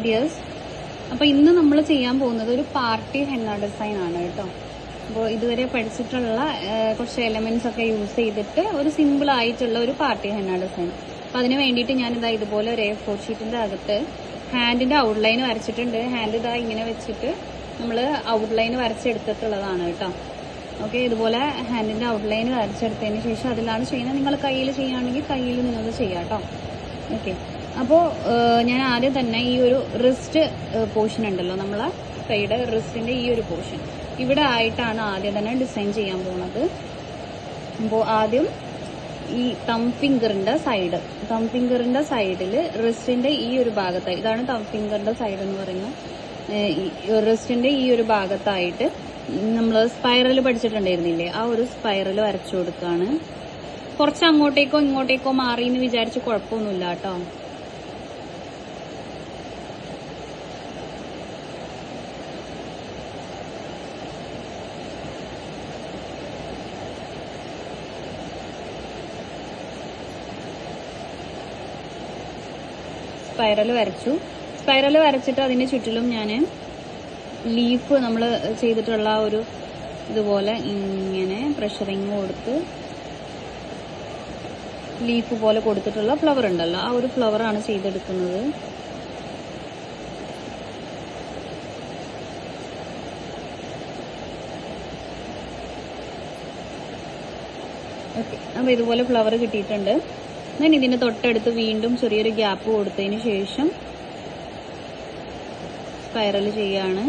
Dears. അപ്പോൾ ഇന്ന് നമ്മൾ ചെയ്യാൻ പോകുന്നത് ഒരു പാർട്ടി ഹെന്ന ഡിസൈൻ ആണ് കേട്ടോ. അപ്പോൾ ഇതുവരെ പഠിച്ചിട്ടുള്ള കുറച്ച് എലമെന്റ്സ് ഒക്കെ യൂസ് ചെയ്തിട്ട് ഒരു സിമ്പിൾ ആയിട്ടുള്ള ഒരു പാർട്ടി ഹെന്ന ഡിസൈൻ. അപ്പോൾ അതിന് വേണ്ടിയിട്ട് ഞാനിതാ ഇതുപോലെ ഒരു A4 ഷീറ്റിന്റെ അകത്ത് ഹാൻഡിന്റെ ഔട്ട്ലൈൻ വരച്ചിട്ടുണ്ട്. ഹാൻഡ് ഇതാ ഇങ്ങനെ വെച്ചിട്ട് നമ്മൾ ഔട്ട്ലൈൻ വരച്ചെടുത്തിട്ടുള്ളതാണ് കേട്ടോ. ഓക്കെ, ഇതുപോലെ ഹാൻഡിന്റെ ഔട്ട്ലൈൻ വരച്ചെടുത്തതിന് ശേഷം അതിലാണ് ചെയ്യുന്നത്. നിങ്ങൾ കയ്യിൽ ചെയ്യുകയാണെങ്കിൽ കയ്യിൽ നിങ്ങൾ ചെയ്യാം കേട്ടോ. ഓക്കെ, അപ്പോൾ ഞാൻ ആദ്യം തന്നെ ഈ ഒരു റിസ്റ്റ് പോർഷൻ ഉണ്ടല്ലോ, നമ്മളെ കൈയുടെ റിസ്റ്റിന്റെ ഈ ഒരു പോർഷൻ ഇവിടെ ആയിട്ടാണ് ആദ്യം തന്നെ ഡിസൈൻ ചെയ്യാൻ പോകുന്നത്. അപ്പോൾ ആദ്യം ഈ തം ഫിംഗറിന്റെ സൈഡിൽ റിസ്റ്റിന്റെ ഈ ഒരു ഭാഗത്തായി, ഇതാണ് തം ഫിംഗറിന്റെ സൈഡ് എന്ന് പറയുന്നത്. റിസ്റ്റിന്റെ ഈ ഒരു ഭാഗത്തായിട്ട് നമ്മൾ സ്പൈറൽ പഠിച്ചിട്ടുണ്ടായിരുന്നില്ലേ, ആ ഒരു സ്പൈറൽ വരച്ചു കൊടുക്കുകയാണ്. കുറച്ച് അങ്ങോട്ടേക്കോ ഇങ്ങോട്ടേക്കോ മാറി എന്ന് വിചാരിച്ച് കുഴപ്പമൊന്നുമില്ല കേട്ടോ. സ്പൈറൽ വരച്ചിട്ട് അതിന് ചുറ്റിലും ഞാൻ ലീഫ് നമ്മൾ ചെയ്തിട്ടുള്ള ഒരു ഇതുപോലെ ഇങ്ങനെ പ്രഷറിങ് കൊടുത്ത് ലീഫ് പോലെ കൊടുത്തിട്ടുള്ള ഫ്ലവർ ഉണ്ടല്ലോ, ആ ഒരു ഫ്ലവറാണ് ചെയ്തെടുക്കുന്നത്. ഓക്കെ, അപ്പോൾ ഇതുപോലെ ഫ്ലവർ കിട്ടിയിട്ടുണ്ട്. ഞാൻ ഇതിന്റെ തൊട്ടടുത്ത് വീണ്ടും ചെറിയൊരു ഗ്യാപ്പ് കൊടുത്തതിന് ശേഷം സ്പൈറൽ ചെയ്യാണ്.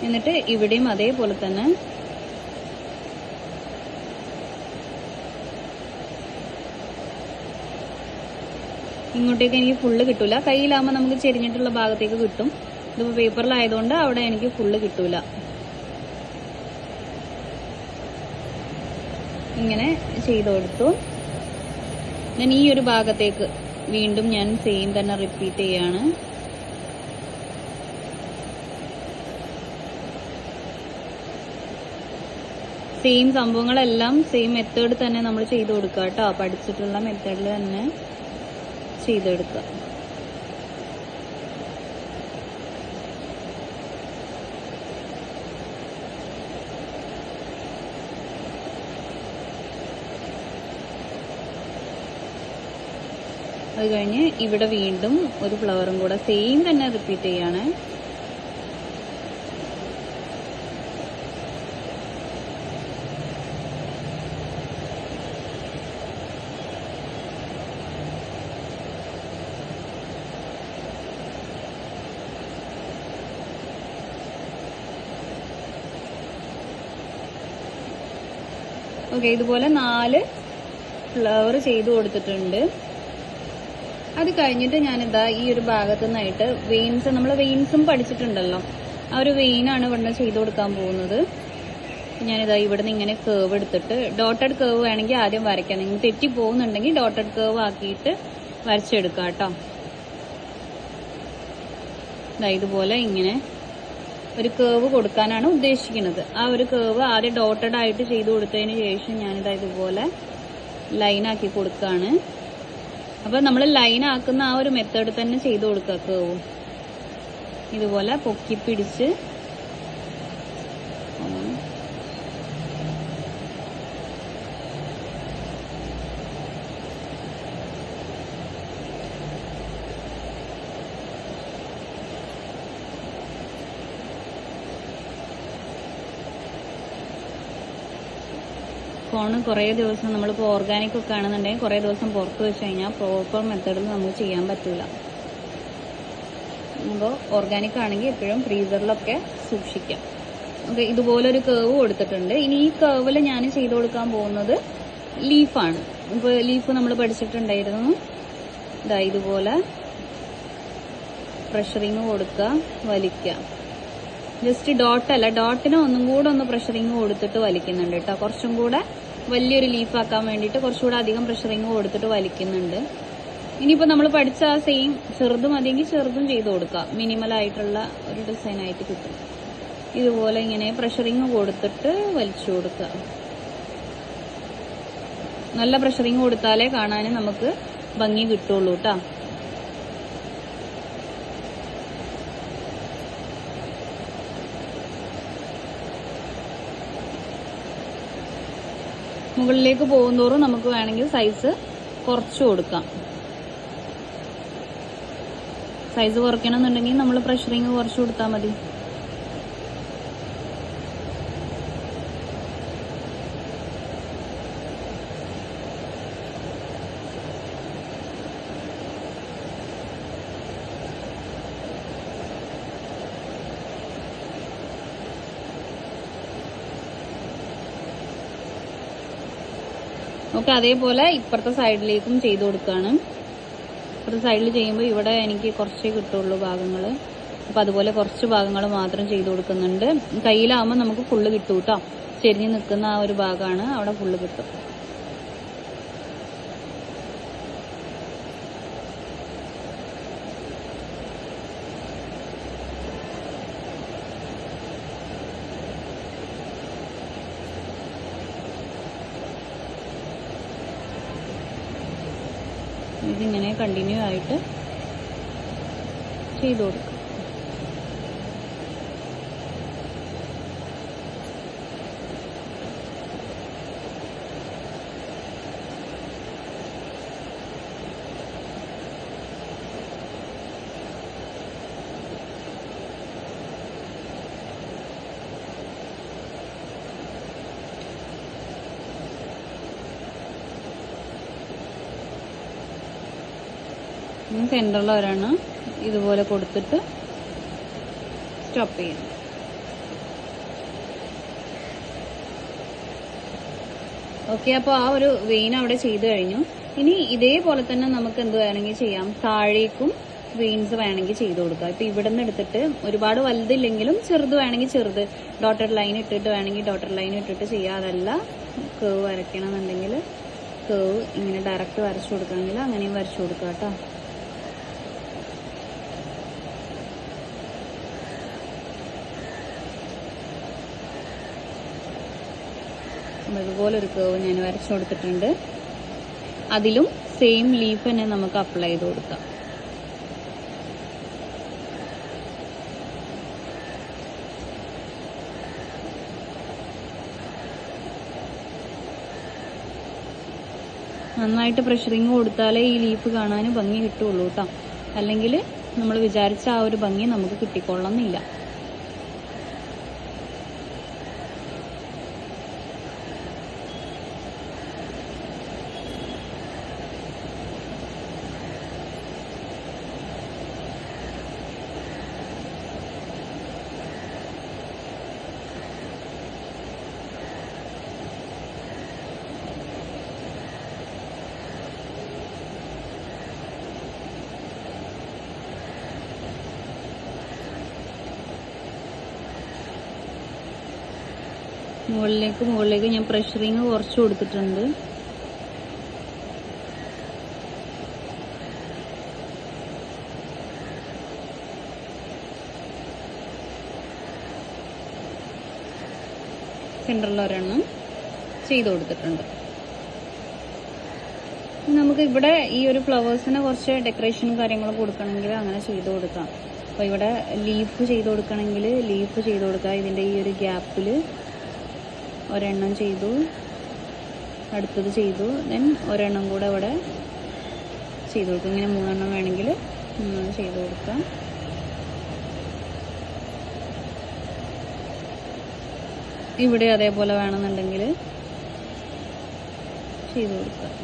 എന്നിട്ട് ഇവിടെയും അതേപോലെ തന്നെ ഇങ്ങോട്ടേക്ക് എനിക്ക് ഫുള്ള് കിട്ടൂല. കയ്യിലാകുമ്പോൾ നമുക്ക് ചെരിഞ്ഞിട്ടുള്ള ഭാഗത്തേക്ക് കിട്ടും. ഇതിപ്പോൾ പേപ്പറിലായതുകൊണ്ട് അവിടെ എനിക്ക് ഫുള്ള് കിട്ടൂല. ഇങ്ങനെ ചെയ്ത് കൊടുത്തു. ഞാൻ ഈ ഒരു ഭാഗത്തേക്ക് വീണ്ടും ഞാൻ സെയിം തന്നെ റിപ്പീറ്റ് ചെയ്യാണ്. സെയിം സംഭവങ്ങളെല്ലാം സെയിം മെത്തേഡ് തന്നെ നമ്മൾ ചെയ്ത് കൊടുക്കുക കേട്ടോ. പഠിച്ചിട്ടുള്ള മെത്തേഡിൽ തന്നെ ചെയ്തെടുക്കുക. അത് കഴിഞ്ഞ് ഇവിടെ വീണ്ടും ഒരു ഫ്ലവറും കൂടെ സെയിം തന്നെ റിപ്പീറ്റ് ചെയ്യാണ്. ഓക്കെ, ഇതുപോലെ 4 ഫ്ലവർ ചെയ്ത് കൊടുത്തിട്ടുണ്ട്. അത് കഴിഞ്ഞിട്ട് ഞാനിതാ ഈ ഒരു ഭാഗത്തു നിന്നായിട്ട് വെയിൻസ്, നമ്മൾ വെയിൻസും പഠിച്ചിട്ടുണ്ടല്ലോ, ആ ഒരു വെയിനാണ് ഇവിടെ ചെയ്ത് കൊടുക്കാൻ പോകുന്നത്. ഞാനിതാ ഇവിടെ നിന്ന് ഇങ്ങനെ കേവ് എടുത്തിട്ട്, ഡോട്ടഡ് കേവ് വേണമെങ്കിൽ ആദ്യം വരയ്ക്കാം. നിങ്ങൾ തെറ്റി പോകുന്നുണ്ടെങ്കിൽ ഡോട്ടഡ് കേവ് ആക്കിയിട്ട് വരച്ചെടുക്കാം കേട്ടോ. ഇതുപോലെ ഇങ്ങനെ ഒരു കേവ് കൊടുക്കാനാണ് ഉദ്ദേശിക്കുന്നത്. ആ ഒരു കേവ് ആദ്യം ഡോട്ടഡ് ആയിട്ട് ചെയ്ത് കൊടുത്തതിന് ശേഷം ഞാനിതാ ഇതുപോലെ ലൈനാക്കി കൊടുക്കുകയാണ്. അപ്പൊ നമ്മൾ ലൈൻ ആക്കുന്ന ആ ഒരു മെത്തേഡ് തന്നെ ചെയ്ത് കൊടുക്കുക. കേവും ഇതുപോലെ പൊക്കി പിടിച്ച് ഫോണ് കുറേ ദിവസം നമ്മളിപ്പോൾ ഓർഗാനിക് ഒക്കെ ആണെന്നുണ്ടെങ്കിൽ കുറേ ദിവസം പുറത്ത് വെച്ച് കഴിഞ്ഞാൽ പ്രോപ്പർ മെത്തേഡിൽ നമുക്ക് ചെയ്യാൻ പറ്റില്ല. അപ്പോൾ ഓർഗാനിക് ആണെങ്കിൽ എപ്പോഴും ഫ്രീസറിലൊക്കെ സൂക്ഷിക്കാം. ഓക്കെ, ഇതുപോലൊരു കേവ് കൊടുത്തിട്ടുണ്ട്. ഇനി ഈ കേവിൽ ഞാൻ ചെയ്ത് കൊടുക്കാൻ പോകുന്നത് ലീഫാണ്. ഇപ്പോൾ ലീഫ് നമ്മൾ പഠിച്ചിട്ടുണ്ടായിരുന്നു. ഇതുപോലെ പ്രഷറിങ് കൊടുക്കുക, വലിക്കുക. ജസ്റ്റ് ഡോട്ടല്ല, ഡോട്ടിന് ഒന്നും കൂടെ ഒന്ന് പ്രഷറിങ് കൊടുത്തിട്ട് വലിക്കുന്നുണ്ട് കേട്ടോ. കുറച്ചും കൂടെ വലിയൊരു ലീഫാക്കാൻ വേണ്ടിയിട്ട് കുറച്ചുകൂടെ അധികം പ്രഷറിങ് കൊടുത്തിട്ട് വലിക്കുന്നുണ്ട്. ഇനിയിപ്പോൾ നമ്മൾ പഠിച്ച ആ സെയിം ചെറുത് മതിയെങ്കിൽ ചെറുതും ചെയ്ത് കൊടുക്കുക. മിനിമൽ ആയിട്ടുള്ള ഒരു ഡിസൈൻ ആയിട്ട് കിട്ടും. ഇതുപോലെ ഇങ്ങനെ പ്രഷറിങ് കൊടുത്തിട്ട് വലിച്ചു കൊടുക്കുക. നല്ല പ്രഷറിങ് കൊടുത്താലേ കാണാൻ നമുക്ക് ഭംഗി കിട്ടുള്ളൂ കേട്ടോ. മുകളിലേക്ക് പോകുന്തോറും നമുക്ക് വേണമെങ്കിൽ സൈസ് കുറച്ച് കൊടുക്കാം. സൈസ് കുറയ്ക്കണമെന്നുണ്ടെങ്കിൽ നമ്മൾ പ്രഷറിങ് കുറച്ച് കൊടുത്താൽ മതി. ഓക്കെ, അതേപോലെ ഇപ്പുറത്തെ സൈഡിലേക്കും ചെയ്ത് കൊടുക്കുകയാണ്. ഇപ്പുറത്തെ സൈഡിൽ ചെയ്യുമ്പോൾ ഇവിടെ എനിക്ക് കുറച്ചേ കിട്ടുള്ളൂ ഭാഗങ്ങൾ. അപ്പം അതുപോലെ കുറച്ച് ഭാഗങ്ങൾ മാത്രം ചെയ്ത് കൊടുക്കുന്നുണ്ട്. കയ്യിലാവുമ്പോൾ നമുക്ക് ഫുള്ള് കിട്ടും കേട്ടോ. ചെരിഞ്ഞ് നിൽക്കുന്ന ആ ഒരു ഭാഗമാണ്, അവിടെ ഫുള്ള് കിട്ടും. ഇതിങ്ങനെ കണ്ടിന്യൂ ആയിട്ട് ചെയ്ത് കൊടുക്കും. സെൻറ്ററിൽ ഒരെണ്ണം ഇതുപോലെ കൊടുത്തിട്ട് സ്റ്റോപ്പ് ചെയ്യണം. ഓക്കെ, അപ്പോൾ ആ ഒരു വെയിൻ അവിടെ ചെയ്ത് കഴിഞ്ഞു. ഇനി ഇതേപോലെ തന്നെ നമുക്ക് എന്ത് വേണമെങ്കിൽ ചെയ്യാം, താഴേക്കും വെയിൻസ് വേണമെങ്കിൽ ചെയ്ത് കൊടുക്കാം. ഇപ്പം ഇവിടെ നിന്ന് എടുത്തിട്ട് ഒരുപാട് വലുതില്ലെങ്കിലും ചെറുത് വേണമെങ്കിൽ ചെറുത് ഡോട്ടഡ് ലൈൻ ഇട്ടിട്ട് വേണമെങ്കിൽ ഡോട്ടഡ് ലൈൻ ഇട്ടിട്ട് ചെയ്യാം. അതല്ല കേവ് വരയ്ക്കണമെന്നുണ്ടെങ്കിൽ കേവ് ഇങ്ങനെ ഡയറക്റ്റ് വരച്ചു കൊടുക്കാമെങ്കിൽ അങ്ങനെയും വരച്ചു കൊടുക്കാം കേട്ടോ. ഇതുപോലൊരു കേവ് ഞാൻ വരച്ചു കൊടുത്തിട്ടുണ്ട്. അതിലും സെയിം ലീഫ് തന്നെ നമുക്ക് അപ്ലൈ ചെയ്ത് കൊടുക്കാം. നന്നായിട്ട് പ്രഷറിങ് കൊടുത്താലേ ഈ ലീഫ് കാണാൻ ഭംഗി കിട്ടുള്ളൂ കേട്ടോ. അല്ലെങ്കിൽ നമ്മൾ വിചാരിച്ച ആ ഒരു ഭംഗി നമുക്ക് കിട്ടിക്കൊള്ളുന്നില്ല. മുകളിലേക്ക് ഞാൻ പ്രഷറിങ് കുറച്ച് കൊടുത്തിട്ടുണ്ട്. സെൻറ്ററിൽ ഒരെണ്ണം ചെയ്ത് കൊടുത്തിട്ടുണ്ട്. നമുക്ക് ഇവിടെ ഈ ഒരു ഫ്ലവേഴ്സിന് കുറച്ച് ഡെക്കറേഷനും കാര്യങ്ങളും കൊടുക്കണമെങ്കിൽ അങ്ങനെ ചെയ്ത് കൊടുക്കാം. അപ്പോൾ ഇവിടെ ലീഫ് ചെയ്ത് കൊടുക്കണമെങ്കിൽ ലീഫ് ചെയ്ത് കൊടുക്കാം. ഇതിൻ്റെ ഈ ഒരു ഗ്യാപ്പിൽ ഒരെണ്ണം ചെയ്തു, അടുത്തത് ചെയ്തു, ദെൻ ഒരെണ്ണം കൂടെ ഇവിടെ ചെയ്ത് കൊടുക്കും. ഇങ്ങനെ 3 എണ്ണം വേണമെങ്കിൽ ചെയ്ത് കൊടുക്കാം. ഇവിടെ അതേപോലെ വേണമെന്നുണ്ടെങ്കിൽ ചെയ്ത് കൊടുക്കാം.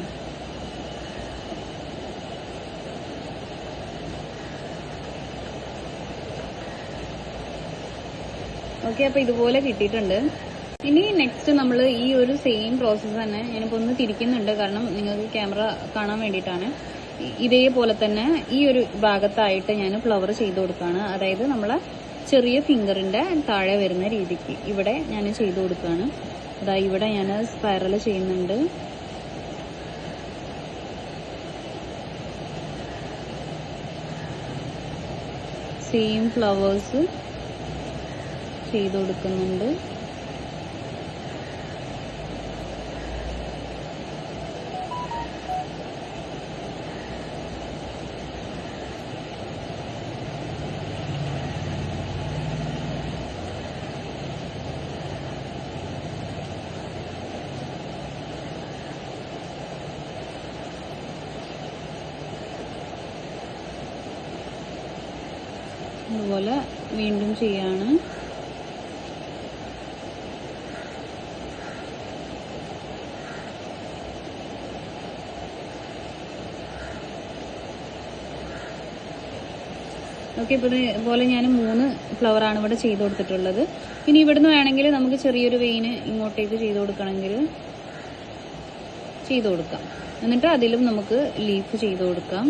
ഓക്കെ, അപ്പോൾ ഇതുപോലെ കിട്ടിയിട്ടുണ്ട്. ഇനി നെക്സ്റ്റ് നമ്മൾ ഈ ഒരു സെയിം പ്രോസസ്സ് തന്നെ ഞാനിപ്പോൾ ഒന്ന് തിരിക്കുന്നുണ്ട്, കാരണം നിങ്ങൾക്ക് ക്യാമറ കാണാൻ വേണ്ടിയിട്ടാണ്. ഇതേപോലെ തന്നെ ഈ ഒരു ഭാഗത്തായിട്ട് ഞാൻ ഫ്ലവർ ചെയ്ത് കൊടുക്കുകയാണ്. അതായത് നമ്മളെ ചെറിയ ഫിംഗറിന്റെ താഴെ വരുന്ന രീതിക്ക് ഇവിടെ ഞാൻ ചെയ്ത് കൊടുക്കുകയാണ്. അതായത് ഇവിടെ ഞാൻ സ്പൈറൽ ചെയ്യുന്നുണ്ട്. സെയിം ഫ്ലവേഴ്സ് ചെയ്ത് കൊടുക്കുന്നുണ്ട്. അതുപോലെ വീണ്ടും ചെയ്യാണ്. ഓക്കെ, ഇപ്പോൾ ഇതുപോലെ ഞാൻ 3 ഫ്ലവറാണ് ഇവിടെ ചെയ്ത് കൊടുത്തിട്ടുള്ളത്. ഇനി ഇവിടുന്ന് വേണമെങ്കിൽ നമുക്ക് ചെറിയൊരു വെയിന് ഇങ്ങോട്ടേക്ക് ചെയ്ത് കൊടുക്കണമെങ്കിൽ ചെയ്ത് കൊടുക്കാം. എന്നിട്ട് അതിലും നമുക്ക് ലീഫ് ചെയ്ത് കൊടുക്കാം.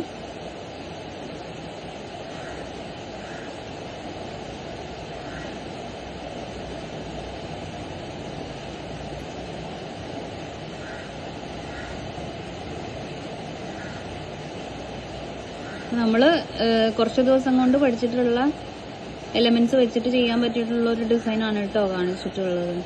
നമ്മൾ കുറച്ച് ദിവസം കൊണ്ട് പഠിച്ചിട്ടുള്ള എലമെന്റ്സ് വെച്ചിട്ട് ചെയ്യാൻ പറ്റിയിട്ടുള്ള ഒരു ഡിസൈനാണ് കേട്ടോ കാണിച്ചിട്ടുള്ളത്.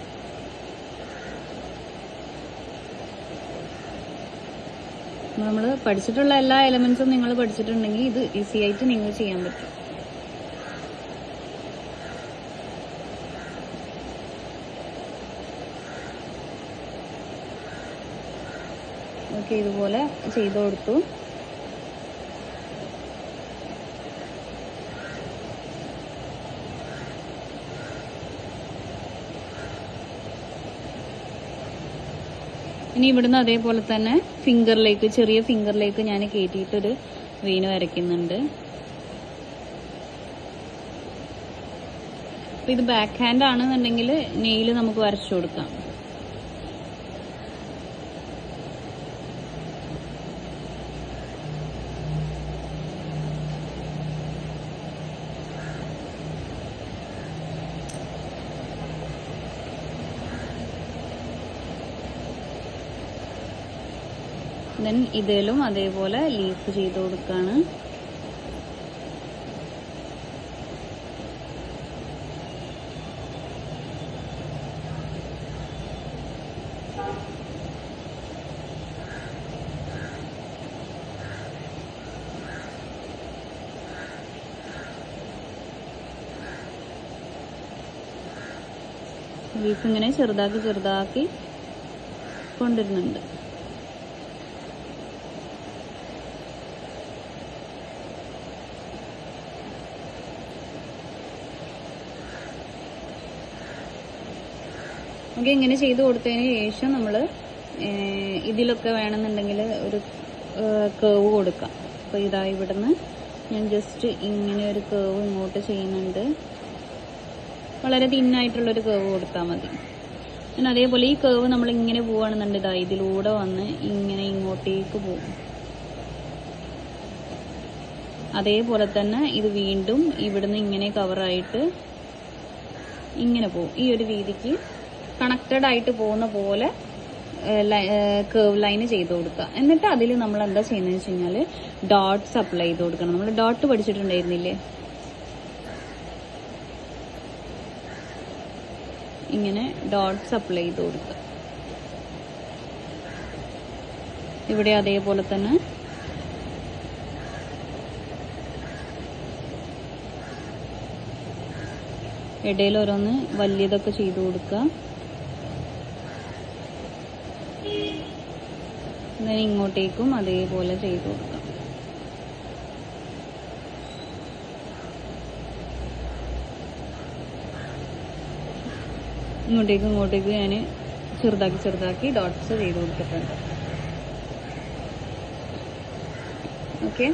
നമ്മൾ പഠിച്ചിട്ടുള്ള എല്ലാ എലമെന്റ്സും നിങ്ങൾ പഠിച്ചിട്ടുണ്ടെങ്കിൽ ഇത് ഈസി ആയിട്ട് നിങ്ങൾ ചെയ്യാൻ പറ്റും. ഓക്കെ, ഇതുപോലെ ചെയ്ത് കൊടുത്തു. ഇനി ഇവിടുന്ന് അതേപോലെ തന്നെ ഫിംഗറിലേക്ക്, ചെറിയ ഫിംഗറിലേക്ക് ഞാൻ കയറ്റിയിട്ടൊരു വെയിന് വരയ്ക്കുന്നുണ്ട്. അപ്പൊ ഇത് ബാക്ക് ഹാൻഡ് ആണെന്നുണ്ടെങ്കിൽ നെയില് നമുക്ക് വരച്ചു കൊടുക്കാം. ദെൻ ഇതിലും അതേപോലെ ലീഫ് ചെയ്ത് കൊടുക്കാണ്. ലീഫ് ഇങ്ങനെ ചെറുതാക്കി കൊണ്ടുവരുന്നുണ്ട്. ഓക്കെ, ഇങ്ങനെ ചെയ്ത് കൊടുത്തതിന് ശേഷം നമ്മൾ ഇതിലൊക്കെ വേണമെന്നുണ്ടെങ്കിൽ ഒരു കേവ് കൊടുക്കാം. അപ്പോൾ ഇതാ ഇവിടുന്ന് ഞാൻ ജസ്റ്റ് ഇങ്ങനെ ഒരു കേവ് ഇങ്ങോട്ട് ചെയ്യുന്നുണ്ട്. വളരെ തിന്നായിട്ടുള്ളൊരു കേവ് കൊടുത്താൽ മതി. പിന്നെ അതേപോലെ ഈ കേവ് നമ്മൾ ഇങ്ങനെ പോവുകയാണെന്നുണ്ട്, ഇതാ ഇതിലൂടെ വന്ന് ഇങ്ങനെ ഇങ്ങോട്ടേക്ക് പോകും. അതേപോലെ തന്നെ ഇത് വീണ്ടും ഇവിടുന്ന് ഇങ്ങനെ കവറായിട്ട് ഇങ്ങനെ പോകും. ഈ ഒരു രീതിക്ക് കണക്റ്റഡ് ആയിട്ട് പോകുന്ന പോലെ കേവ് ലൈന് ചെയ്ത് കൊടുക്കുക. എന്നിട്ട് അതിൽ നമ്മൾ എന്താ ചെയ്യുന്നത് വെച്ച് കഴിഞ്ഞാൽ ഡോട്ട്സ് അപ്ലൈ ചെയ്ത് കൊടുക്കണം. നമ്മൾ ഡോട്ട് പഠിച്ചിട്ടുണ്ടായിരുന്നില്ലേ, ഇങ്ങനെ ഡോട്ട്സ് അപ്ലൈ ചെയ്ത് കൊടുക്കുക. ഇവിടെ അതേപോലെ തന്നെ ഇടയിൽ ഓരോന്ന് വലിയതൊക്കെ ചെയ്ത് കൊടുക്കുക. ഇങ്ങോട്ടേക്കും അതേപോലെ ചെയ്ത് കൊടുക്കാം. ഇങ്ങോട്ടേക്കും ഞാൻ ചെറുതാക്കി ഡോട്ട്സ് ചെയ്ത് കൊടുത്തിട്ടുണ്ട്. ഓക്കെ,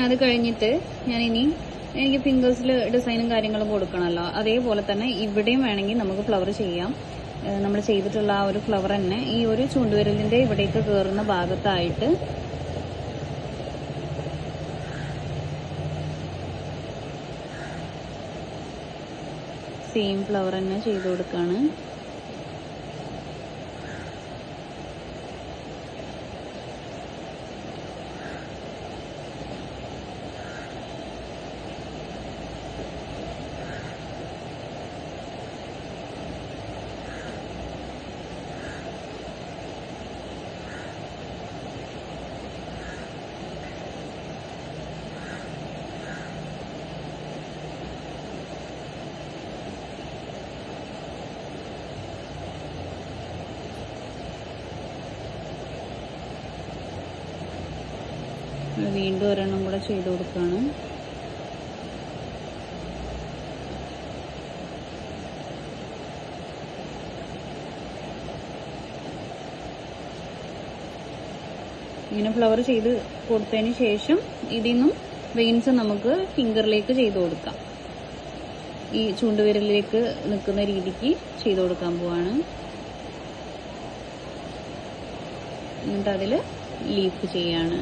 അത് കഴിഞ്ഞിട്ട് എനിക്ക് ഫിംഗേഴ്സിൽ ഡിസൈനും കാര്യങ്ങളും കൊടുക്കണമല്ലോ. അതേപോലെ തന്നെ ഇവിടെയും വേണമെങ്കിൽ നമുക്ക് ഫ്ലവർ ചെയ്യാം. നമ്മൾ ചെയ്തിട്ടുള്ള ആ ഒരു ഫ്ലവർ തന്നെ ഈ ഒരു ചൂണ്ടുവിരലിന്റെ ഇവിടേക്ക് കയറുന്ന ഭാഗത്തായിട്ട് സെയിം ഫ്ലവർ തന്നെ ചെയ്ത് കൊടുക്കാണ്. വീണ്ടും ഒരെണ്ണം കൂടെ ചെയ്ത് കൊടുക്കുകയാണ്. ഇങ്ങനെ ഫ്ലവർ ചെയ്ത് കൊടുത്തതിന് ശേഷം ഇതിൽ നിന്നും വെയിൻസ് നമുക്ക് ഫിംഗറിലേക്ക് ചെയ്ത് കൊടുക്കാം. ഈ ചൂണ്ടുവിരലിലേക്ക് നിൽക്കുന്ന രീതിക്ക് ചെയ്ത് കൊടുക്കാൻ പോവാണ്. എന്നിട്ട് അതിൽ ലീഫ് ചെയ്യാണ്.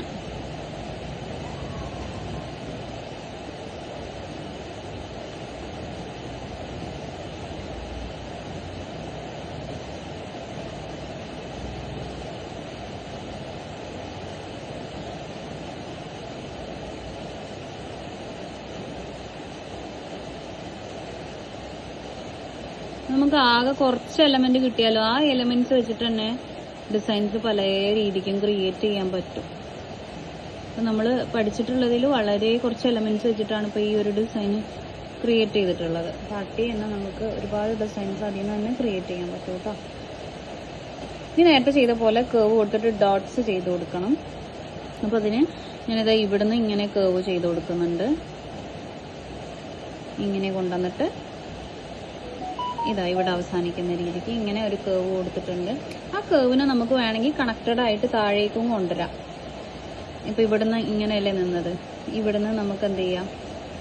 നമുക്ക് ആകെ കുറച്ച് എലമെന്റ് കിട്ടിയാലോ ആ എലമെന്റ്സ് വെച്ചിട്ട് തന്നെ ഡിസൈൻസ് പല രീതിക്കും ക്രിയേറ്റ് ചെയ്യാൻ പറ്റും. അപ്പം നമ്മൾ പഠിച്ചിട്ടുള്ളതിൽ വളരെ കുറച്ച് എലമെന്റ്സ് വെച്ചിട്ടാണ് ഇപ്പോൾ ഈ ഒരു ഡിസൈൻ ക്രിയേറ്റ് ചെയ്തിട്ടുള്ളത്. പാർട്ടി എന്നാൽ നമുക്ക് ഒരുപാട് ഡിസൈൻസ് അതിൽ നിന്ന് തന്നെ ക്രിയേറ്റ് ചെയ്യാൻ പറ്റും കേട്ടോ. ഇനി നേരത്തെ ചെയ്ത പോലെ കേവ് കൊടുത്തിട്ട് ഡോട്ട്സ് ചെയ്ത് കൊടുക്കണം. അപ്പോൾ അതിന് ഞാനിതാ ഇവിടുന്ന് ഇങ്ങനെ കേവ് ചെയ്ത് കൊടുക്കുന്നുണ്ട്. ഇങ്ങനെ കൊണ്ടുവന്നിട്ട് ഇതാ ഇവിടെ അവസാനിക്കുന്ന രീതിക്ക് ഇങ്ങനെ ഒരു കേവ് കൊടുത്തിട്ടുണ്ട്. ആ കേവിനെ നമുക്ക് വേണമെങ്കിൽ കണക്റ്റഡ് ആയിട്ട് താഴേക്കും കൊണ്ടുവരാം. ഇപ്പം ഇവിടുന്ന് ഇങ്ങനെയല്ലേ നിന്നത്, ഇവിടുന്ന് നമുക്ക് എന്ത് ചെയ്യാം,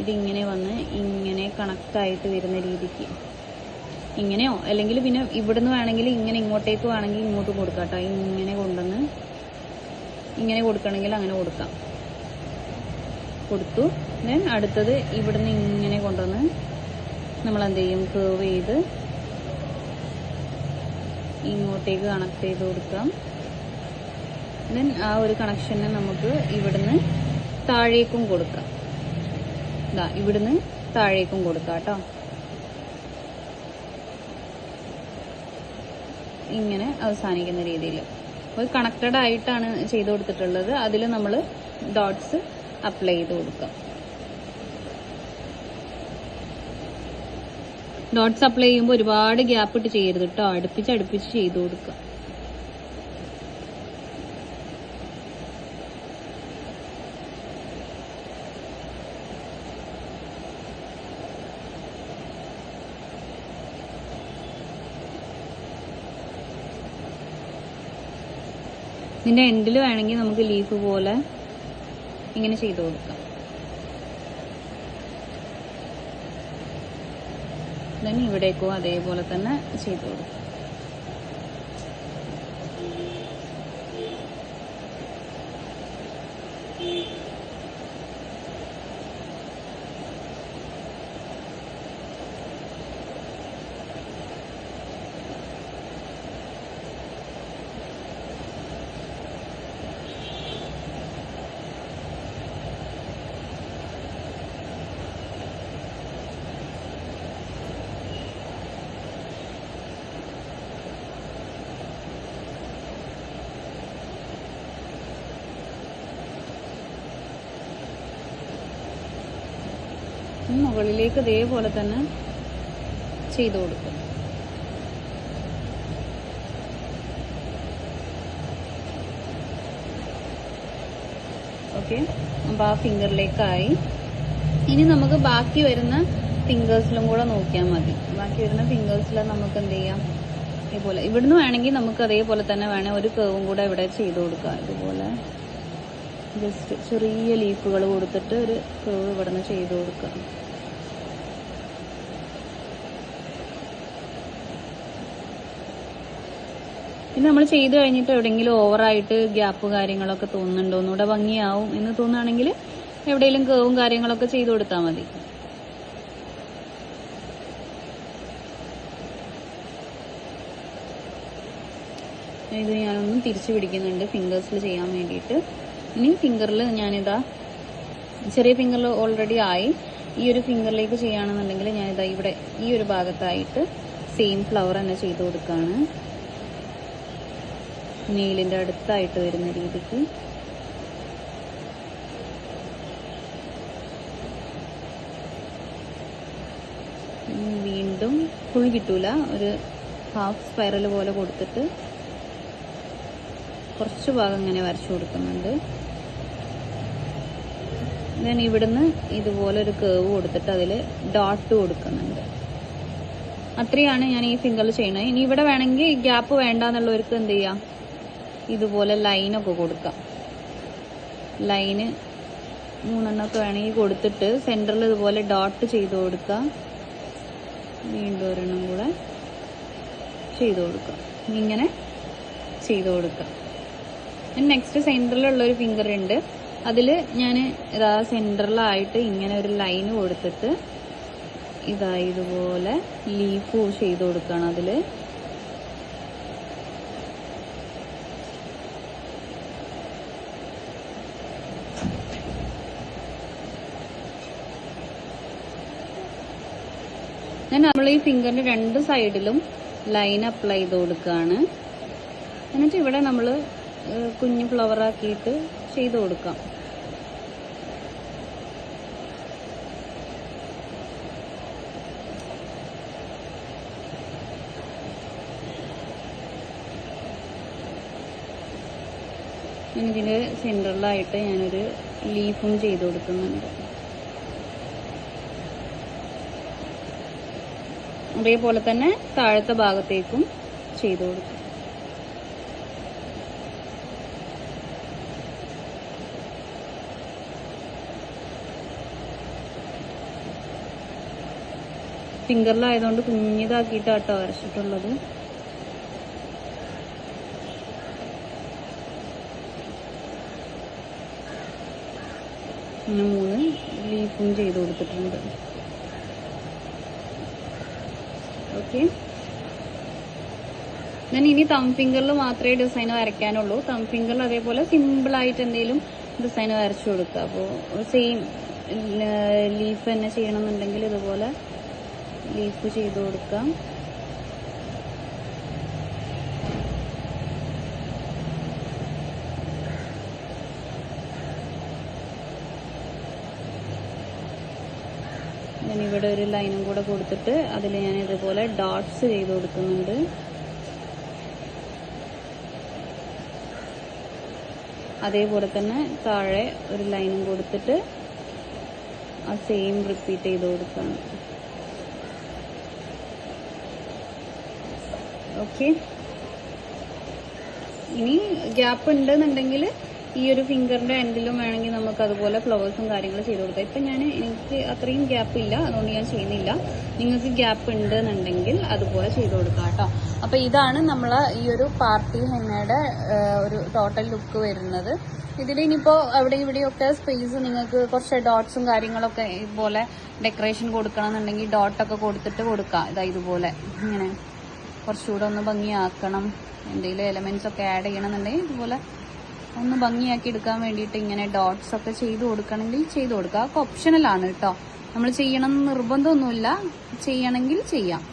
ഇതിങ്ങനെ വന്ന് ഇങ്ങനെ കണക്റ്റായിട്ട് വരുന്ന രീതിക്ക് ഇങ്ങനെയോ അല്ലെങ്കിൽ പിന്നെ ഇവിടുന്ന് വേണമെങ്കിൽ ഇങ്ങനെ ഇങ്ങോട്ടേക്ക് വേണമെങ്കിൽ ഇങ്ങോട്ട് കൊടുക്കാം കേട്ടോ. ഇങ്ങനെ കൊണ്ടുവന്ന് ഇങ്ങനെ കൊടുക്കണമെങ്കിൽ അങ്ങനെ കൊടുക്കാം. കൊടുത്തു. ദെൻ അടുത്തത് ഇവിടുന്ന് ഇങ്ങനെ കൊണ്ടുവന്ന് നമ്മൾ എന്ത് ചെയ്യും, കേവ് ചെയ്ത് ഇങ്ങോട്ടേക്ക് കണക്ട് ചെയ്ത് കൊടുക്കാം. ദെൻ ആ ഒരു കണക്ഷനെ നമുക്ക് ഇവിടുന്ന് താഴേക്കും കൊടുക്കാം. ഇതാ ഇവിടുന്ന് താഴേക്കും കൊടുക്കാം കേട്ടോ. ഇങ്ങനെ അവസാനിക്കുന്ന രീതിയിൽ ഒരു കണക്റ്റഡ് ആയിട്ടാണ് ചെയ്ത് കൊടുത്തിട്ടുള്ളത്. അതിൽ നമ്മൾ ഡോട്ട്സ് അപ്ലൈ ചെയ്ത് കൊടുക്കാം. ഡോട്ട്സ് അപ്ലൈ ചെയ്യുമ്പോൾ ഒരുപാട് ഗ്യാപ്പ് ഇട്ട് ചെയ്യരുത് കേട്ടോ. അടുപ്പിച്ച് ചെയ്ത് കൊടുക്കുക. ഇതിന്റെ എൻഡിൽ വേണമെങ്കിൽ നമുക്ക് ലീഫ് പോലെ ഇങ്ങനെ ചെയ്ത് കൊടുക്കാം. ദെൻ ഇവിടേക്കോ അതേപോലെ തന്നെ ചെയ്ത് കൊടുക്കും. മുകളിലേക്ക് ഇതേപോലെ തന്നെ ചെയ്ത് കൊടുക്കും. ഓക്കെ, അപ്പോൾ ആ ഫിംഗറിലേക്കായി. ഇനി നമുക്ക് ബാക്കി വരുന്ന ഫിംഗേഴ്സിലും കൂടെ നോക്കിയാൽ മതി. ബാക്കി വരുന്ന ഫിംഗേഴ്സിൽ നമുക്ക് എന്ത് ചെയ്യാം, ഇതുപോലെ ഇവിടുന്ന് വേണമെങ്കിൽ നമുക്ക് അതേപോലെ തന്നെ വേണേൽ ഒരു കേവും കൂടെ ഇവിടെ ചെയ്ത് കൊടുക്കാം. ഇതുപോലെ ജസ്റ്റ് ചെറിയ ലീഫുകൾ കൊടുത്തിട്ട് ഒരു കേവ് ഇവിടുന്ന് ചെയ്ത് കൊടുക്കാം. പിന്നെ നമ്മൾ ചെയ്ത് കഴിഞ്ഞിട്ട് എവിടെയെങ്കിലും ഓവറായിട്ട് ഗ്യാപ്പ് കാര്യങ്ങളൊക്കെ തോന്നുന്നുണ്ടോ, ഒന്നുകൂടെ ഭംഗിയാവും എന്ന് തോന്നുകയാണെങ്കിൽ എവിടെയെങ്കിലും കേവും കാര്യങ്ങളൊക്കെ ചെയ്ത് കൊടുത്താൽ മതി. ഇത് ഞാനൊന്നും തിരിച്ചു പിടിക്കുന്നുണ്ട് ഫിംഗേഴ്സിൽ ചെയ്യാൻ വേണ്ടിയിട്ട്. ഇനി ഫിംഗറിൽ ഞാനിതാ ചെറിയ ഫിംഗറിൽ ഓൾറെഡി ആയി. ഈ ഒരു ഫിംഗറിലേക്ക് ചെയ്യുകയാണെന്നുണ്ടെങ്കിൽ ഞാനിതാ ഇവിടെ ഈ ഒരു ഭാഗത്തായിട്ട് സെയിം ഫ്ലവർ തന്നെ ചെയ്ത് കൊടുക്കുകയാണ്. നെയിലിൻ്റെ അടുത്തായിട്ട് വരുന്ന രീതിക്ക്. വീണ്ടും ഫുൾ കിട്ടൂല, ഒരു ഹാഫ് സ്പൈറൽ പോലെ കൊടുത്തിട്ട് കുറച്ച് ഭാഗം ഇങ്ങനെ വരച്ചു കൊടുക്കുന്നുണ്ട്. ദെൻ ഇവിടുന്ന് ഇതുപോലെ ഒരു കേവ് കൊടുത്തിട്ട് അതിൽ ഡോട്ട് കൊടുക്കുന്നുണ്ട്. അത്രയാണ് ഞാൻ ഈ ഫിംഗറിൽ ചെയ്യുന്നത്. ഇനി ഇവിടെ വേണമെങ്കിൽ ഗ്യാപ്പ് വേണ്ടാന്നുള്ളവർക്ക് എന്ത് ചെയ്യാം, ഇതുപോലെ ലൈനൊക്കെ കൊടുക്കാം. ലൈന് 3 വേണമെങ്കിൽ കൊടുത്തിട്ട് സെന്ററിൽ ഇതുപോലെ ഡോട്ട് ചെയ്ത് കൊടുക്കാം. വീണ്ടും ഒരെണ്ണം കൂടെ ചെയ്ത് കൊടുക്കാം. ഇങ്ങനെ ചെയ്ത് കൊടുക്കാം. നെക്സ്റ്റ് സെന്ററിലുള്ളൊരു ഫിംഗർ ഉണ്ട്. അതിൽ ഞാൻ ഇതാ സെന്ററിലായിട്ട് ഇങ്ങനെ ഒരു ലൈന് കൊടുത്തിട്ട് ഇതാ ഇതുപോലെ ലീഫ് ചെയ്ത് കൊടുക്കണം. അതിൽ നമ്മൾ ഈ ഫിംഗറിന്റെ 2 സൈഡിലും ലൈൻ അപ്ലൈ ചെയ്ത് കൊടുക്കുകയാണ്. എന്നിട്ട് ഇവിടെ നമ്മൾ കുഞ്ഞു ഫ്ലവർ ആക്കിയിട്ട് ചെയ്ത് കൊടുക്കാം. ഇതിന് സെന്ററിലായിട്ട് ഞാനൊരു ലീഫും ചെയ്ത് കൊടുക്കുന്നുണ്ട്. അതേപോലെ തന്നെ താഴത്തെ ഭാഗത്തേക്കും ചെയ്ത് കൊടുക്കും. ഫിംഗറിലായതുകൊണ്ട് കുഞ്ഞിതാക്കിയിട്ടാട്ടോ വരച്ചിട്ടുള്ളത്. പിന്നെ 3 ലീഫും ചെയ്ത് കൊടുത്തിട്ടുണ്ട്. ഓക്കെ, ഞാൻ ഇനി തം ഫിംഗറിൽ മാത്രമേ ഡിസൈൻ വരയ്ക്കാനുള്ളൂ. തം ഫിംഗറിൽ അതേപോലെ സിമ്പിളായിട്ട് എന്തെങ്കിലും ഡിസൈൻ വരച്ചു കൊടുക്കുക. അപ്പോൾ സെയിം ലീഫ് തന്നെ ചെയ്യണമെന്നുണ്ടെങ്കിൽ ഇതുപോലെ ലീഫ് ചെയ്ത് കൊടുക്കാം. ഞാൻ ഇവിടെ ഒരു ലൈനും കൂടെ കൊടുത്തിട്ട് അതിൽ ഞാൻ ഇതുപോലെ ഡോട്ട്സ് ചെയ്ത് കൊടുക്കുന്നുണ്ട്. അതേപോലെ തന്നെ താഴെ ഒരു ലൈനും കൊടുത്തിട്ട് ആ സെയിം റിപ്പീറ്റ് ചെയ്ത് കൊടുക്കുകയാണ്. ഓക്കെ, ഇനി ഗ്യാപ്പ് ഉണ്ടെന്നുണ്ടെങ്കിൽ ഈ ഒരു ഫിംഗറിന്റെ എൻഡിലും വേണമെങ്കിൽ നമുക്ക് അതുപോലെ ഫ്ലവേഴ്സും കാര്യങ്ങളും ചെയ്ത് കൊടുക്കാം. ഇപ്പം എനിക്ക് അത്രയും ഗ്യാപ്പ് ഇല്ല, അതുകൊണ്ട് ഞാൻ ചെയ്യുന്നില്ല. നിങ്ങൾക്ക് ഗ്യാപ്പ് ഉണ്ടെന്നുണ്ടെങ്കിൽ അതുപോലെ ചെയ്ത് കൊടുക്കാം കേട്ടോ. അപ്പം ഇതാണ് നമ്മൾ ഈ ഒരു പാർട്ടി ഹെന്നയുടെ ഒരു ടോട്ടൽ ലുക്ക് വരുന്നത്. ഇതിൽ ഇനിയിപ്പോൾ അവിടെ ഇവിടെയൊക്കെ സ്പേസ് നിങ്ങൾക്ക് കുറച്ച് ഡോട്ട്സും കാര്യങ്ങളൊക്കെ ഇതുപോലെ ഡെക്കറേഷൻ കൊടുക്കണമെന്നുണ്ടെങ്കിൽ ഡോട്ടൊക്കെ കൊടുത്തിട്ട് കൊടുക്കാം. ഇതാ ഇതുപോലെ ഇങ്ങനെ കുറച്ചുകൂടെ ഒന്ന് ഭംഗിയാക്കണം, എന്തെങ്കിലും എലമെന്റ്സ് ഒക്കെ ആഡ് ചെയ്യണമെന്നുണ്ടെങ്കിൽ ഇതുപോലെ ഒന്ന് ഭംഗിയാക്കി എടുക്കാൻ വേണ്ടിയിട്ട് ഇങ്ങനെ ഡോട്ട്സ് ഒക്കെ ചെയ്ത് കൊടുക്കണമെങ്കിൽ ചെയ്ത് കൊടുക്കുക. അതൊക്കെ ഓപ്ഷണലാണ് കേട്ടോ, നമ്മൾ ചെയ്യണം എന്ന് നിർബന്ധമൊന്നുമില്ല, ചെയ്യണമെങ്കിൽ ചെയ്യാം.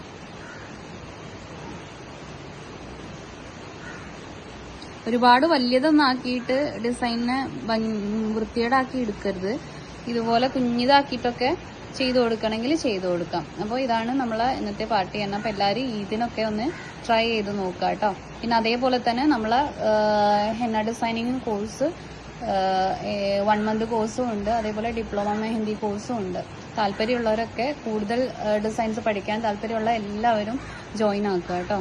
ഒരുപാട് വലിയതൊന്നും ആക്കിയിട്ട് ഡിസൈനിനെ വൃത്തികേടാക്കി എടുക്കരുത്. ഇതുപോലെ കുഞ്ഞിതാക്കിയിട്ടൊക്കെ ചെയ്ത് കൊടുക്കണമെങ്കിൽ ചെയ്ത് കൊടുക്കാം. അപ്പോൾ ഇതാണ് നമ്മളെ ഇന്നത്തെ പാർട്ടി തന്നെ. അപ്പോൾ എല്ലാവരും ഇതിനൊക്കെ ഒന്ന് ട്രൈ ചെയ്ത് നോക്കുക കേട്ടോ. പിന്നെ അതേപോലെ തന്നെ നമ്മളെ ഹെന്ന ഡിസൈനിങ് കോഴ്സ് 1 മന്ത് കോഴ്സും ഉണ്ട്, അതേപോലെ ഡിപ്ലോമ മെഹന്തി കോഴ്സും ഉണ്ട്. താല്പര്യമുള്ളവരൊക്കെ കൂടുതൽ ഡിസൈൻസ് പഠിക്കാൻ താല്പര്യമുള്ള എല്ലാവരും ജോയിൻ ആക്കുക കേട്ടോ.